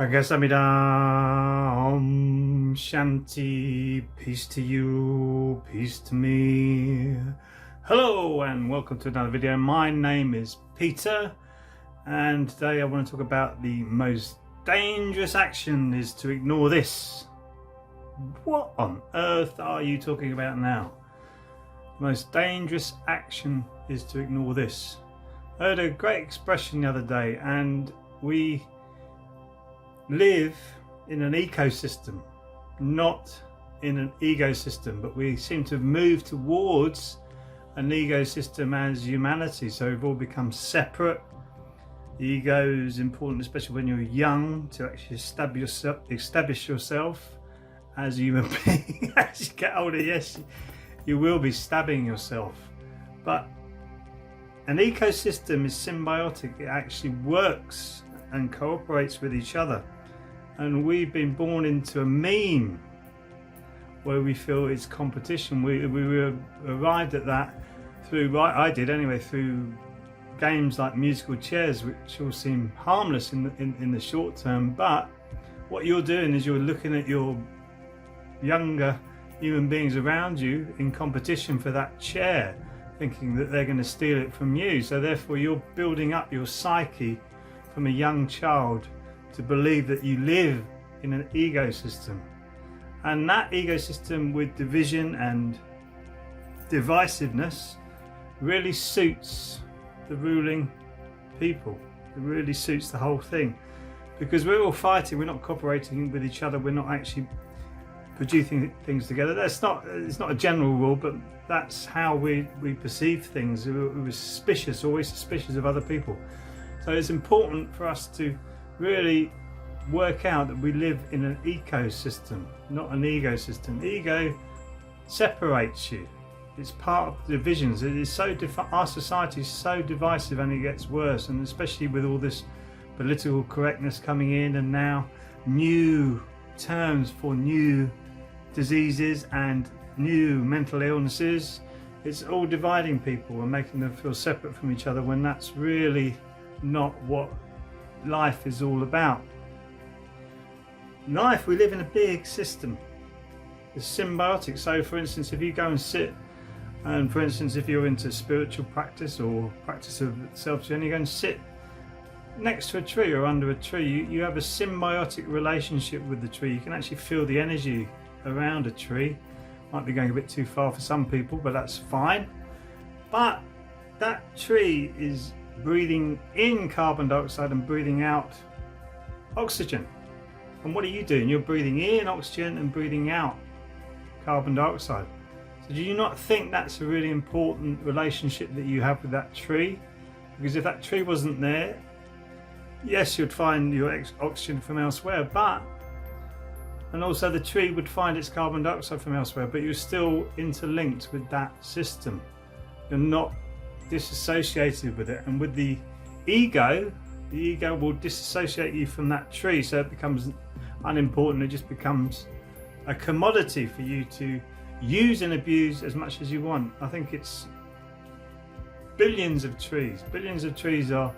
Agasamida Om Shanti. Peace to you, peace to me. Hello and welcome to another video. My name is Peter and today I want to talk about the most dangerous action is to ignore this. What on earth are you talking about now? The most dangerous action is to ignore this. I heard a great expression the other day, and we live in an ecosystem, not in an ecosystem, but we seem to have moved towards an ecosystem as humanity. So we've all become separate. The ego is important, especially when you're young, to actually establish yourself as a human being. As you get older, yes, you will be stabbing yourself, but an ecosystem is symbiotic. It actually works and cooperates with each other. And we've been born into a meme where we feel it's competition. We were arrived at that through, I did anyway, through games like musical chairs, which all seem harmless in the short term. But what you're doing is you're looking at your younger human beings around you in competition for that chair, thinking that they're going to steal it from you. So therefore you're building up your psyche from a young child to believe that you live in an ecosystem, and that ecosystem with division and divisiveness really suits the ruling people. It really suits the whole thing, because we're all fighting, we're not cooperating with each other, we're not actually producing things together. It's not a general rule, but that's how we perceive things. We're suspicious, always suspicious of other people. So it's important for us to really work out that we live in an ecosystem, not an ecosystem. Ego separates you. It's part of the divisions. It is so our society is so divisive, and it gets worse, and especially with all this political correctness coming in, and now new terms for new diseases and new mental illnesses. It's all dividing people and making them feel separate from each other, when that's really not what life is all about. Life, we live in a big system. It's symbiotic. So for instance, if you go and sit, and for instance if you're into spiritual practice or practice of self-journey, you go and sit next to a tree or under a tree, you have a symbiotic relationship with the tree. You can actually feel the energy around a tree. Might be going a bit too far for some people, but that's fine. But that tree is breathing in carbon dioxide and breathing out oxygen. And what are you doing? You're breathing in oxygen and breathing out carbon dioxide. So do you not think that's a really important relationship that you have with that tree? Because if that tree wasn't there, yes, you'd find your oxygen from elsewhere, and also the tree would find its carbon dioxide from elsewhere, but you're still interlinked with that system. You're not disassociated with it. And with the ego will disassociate you from that tree, so it becomes unimportant. It just becomes a commodity for you to use and abuse as much as you want. I think it's billions of trees are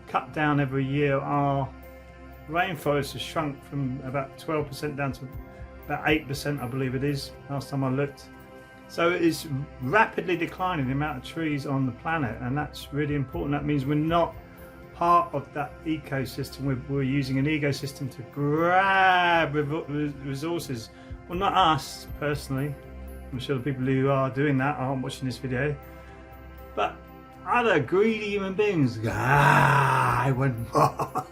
cut down every year. Our rainforest has shrunk from about 12% down to about 8%, I believe it is, last time I looked. So it is rapidly declining, the amount of trees on the planet, and that's really important. That means we're not part of that ecosystem. We're using an ecosystem to grab resources. Well, not us personally. I'm sure the people who are doing that aren't watching this video, but other greedy human beings. I want more.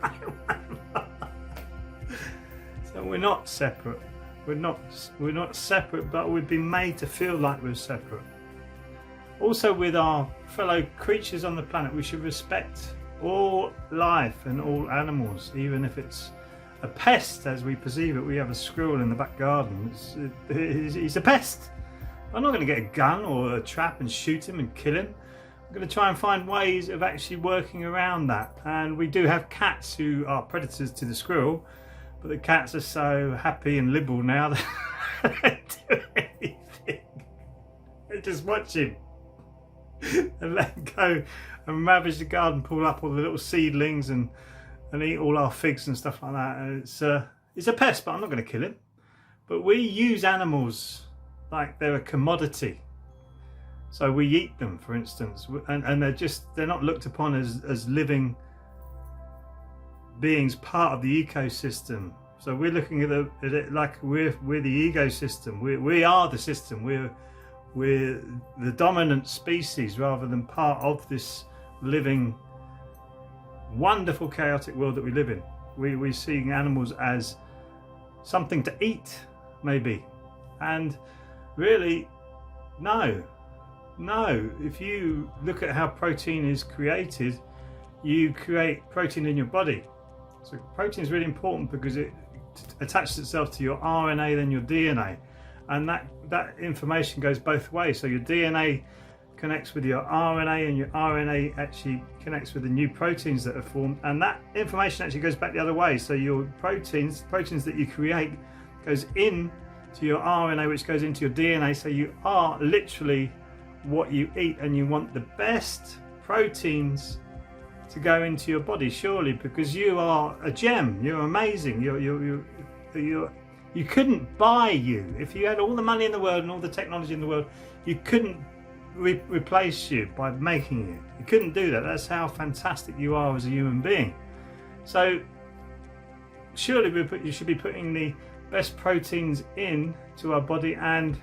So we're not separate. We're not separate, but we've been made to feel like we're separate. Also, with our fellow creatures on the planet, we should respect all life and all animals, even if it's a pest as we perceive it. We have a squirrel in the back garden. He's a pest. I'm not going to get a gun or a trap and shoot him and kill him. I'm going to try and find ways of actually working around that. And we do have cats who are predators to the squirrel, but the cats are so happy and liberal now that they don't do anything. They just watch him and let him go and ravage the garden, pull up all the little seedlings and and eat all our figs and stuff like that. And it's a pest, but I'm not going to kill him. But we use animals like they're a commodity. So we eat them, for instance, and they're not looked upon as living beings, part of the ecosystem. So we're looking at it like we're the ecosystem. We are the system. We're the dominant species rather than part of this living, wonderful, chaotic world that we live in. We're seeing animals as something to eat, maybe, and really, no. If you look at how protein is created, you create protein in your body. So protein is really important because it attaches itself to your RNA, then your DNA, and that information goes both ways. So your DNA connects with your RNA, and your RNA actually connects with the new proteins that are formed, and that information actually goes back the other way. So your proteins that you create goes in to your RNA, which goes into your DNA. So you are literally what you eat, and you want the best proteins to go into your body, surely, because you are a gem. You're amazing. You couldn't buy you. If you had all the money in the world and all the technology in the world, you couldn't replace you by making you. You couldn't do that. That's how fantastic you are as a human being. So surely you should be putting the best proteins in to our body, and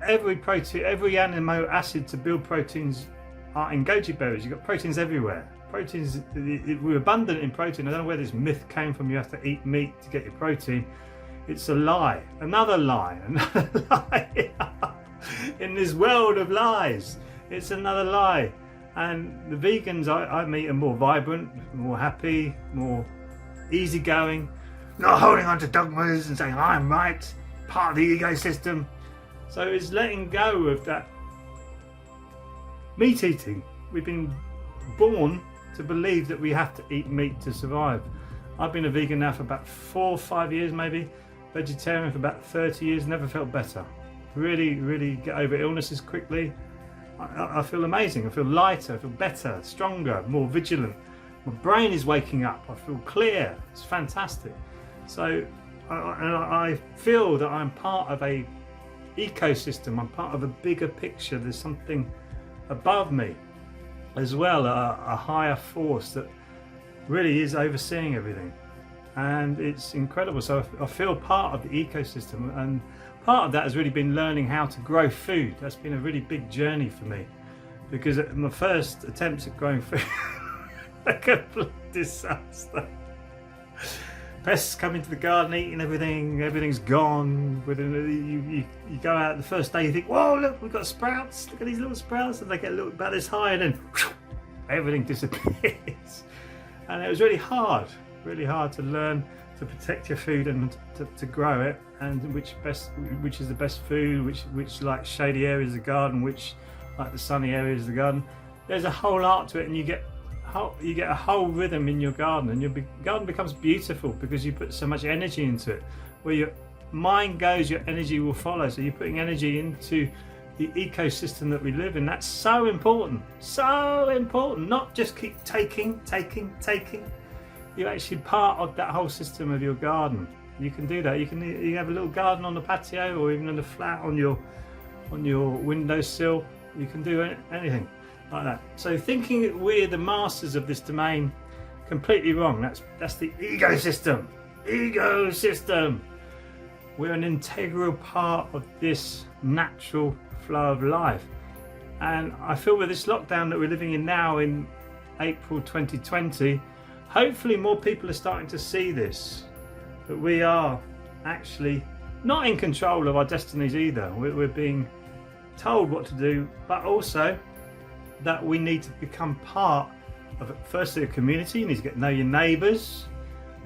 every amino acid to build proteins are in goji berries. You've got proteins everywhere. Proteins, we're abundant in protein. I don't know where this myth came from. You have to eat meat to get your protein. It's a lie. Another lie. Another lie. In this world of lies, it's another lie. And the vegans I meet are more vibrant, more happy, more easygoing, not holding on to dogmas and saying I'm right, part of the ecosystem. So it's letting go of that meat eating. We've been born to believe that we have to eat meat to survive. I've been a vegan now for about 4 or 5 years, maybe. Vegetarian for about 30 years, never felt better. Really get over illnesses quickly. I feel amazing. I feel lighter, I feel better, stronger, more vigilant. My brain is waking up. I feel clear. It's fantastic. So I feel that I'm part of a ecosystem. I'm part of a bigger picture. There's something above me as well, a higher force that really is overseeing everything, and it's incredible. So I feel part of the ecosystem, and part of that has really been learning how to grow food. That's been a really big journey for me, because my first attempts at growing food a complete disaster. Pests come into the garden, eating everything's gone. You go out the first day, you think, whoa, look, we've got sprouts, look at these little sprouts, and they get a little about this high, and then everything disappears. And it was really hard to learn to protect your food and to grow it, and which is the best food, which like shady areas of the garden, which like the sunny areas of the garden. There's a whole art to it, and you get a whole rhythm in your garden, and your garden becomes beautiful because you put so much energy into it. Where your mind goes, your energy will follow. So you're putting energy into the ecosystem that we live in. That's so important. Not just keep taking. You're actually part of that whole system of your garden. You can do that. You have a little garden on the patio, or even on the flat on your windowsill. You can do anything like that. So thinking that we're the masters of this domain, completely wrong. That's the ecosystem. We're an integral part of this natural flow of life. And I feel with this lockdown that we're living in now in April 2020, hopefully more people are starting to see this, that we are actually not in control of our destinies either. We're being told what to do, but also that we need to become part of, firstly, a community. You need to get to know your neighbours.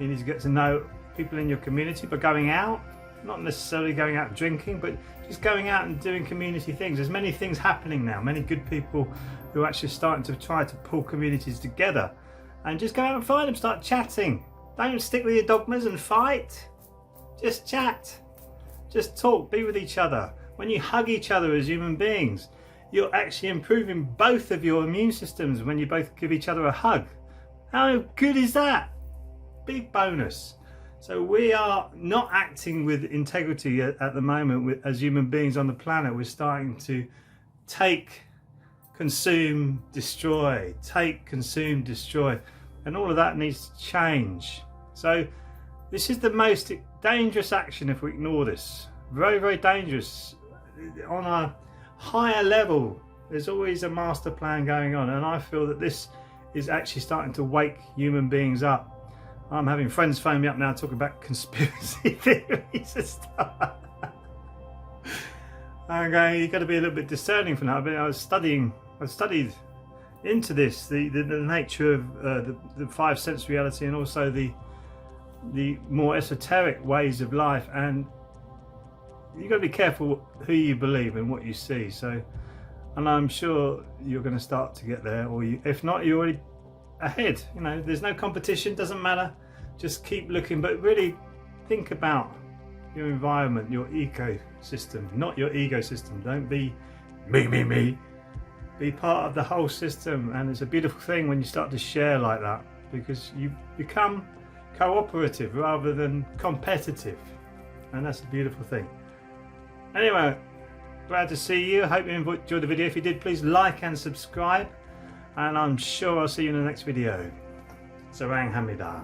You need to get to know people in your community by going out, not necessarily going out drinking, but just going out and doing community things. There's many things happening now, many good people who are actually starting to try to pull communities together, and just go out and find them, start chatting. Don't stick with your dogmas and fight. Just chat, just talk, be with each other. When you hug each other as human beings, you're actually improving both of your immune systems when you both give each other a hug. How good is that? Big bonus. So we are not acting with integrity at the moment as human beings on the planet. We're starting to take, consume, destroy, take, consume, destroy, and all of that needs to change. So this is the most dangerous action if we ignore this. Very, very dangerous. On a higher level, there's always a master plan going on, and I feel that this is actually starting to wake human beings up. I'm having friends phone me up now talking about conspiracy theories and stuff. I'm going, you've got to be a little bit discerning from that. I studied into this, the nature of the five sense reality, and also the more esoteric ways of life, and you've got to be careful who you believe and what you see. So, and I'm sure you're going to start to get there, or if not, you're already ahead. You know, there's no competition, doesn't matter, just keep looking, but really think about your environment, your ecosystem, not your ecosystem. Don't be me. Be part of the whole system, and it's a beautiful thing when you start to share like that, because you become cooperative rather than competitive, and that's a beautiful thing. Anyway, glad to see you. I hope you enjoyed the video. If you did, please like and subscribe, and I'm sure I'll see you in the next video. Sarang Hamida.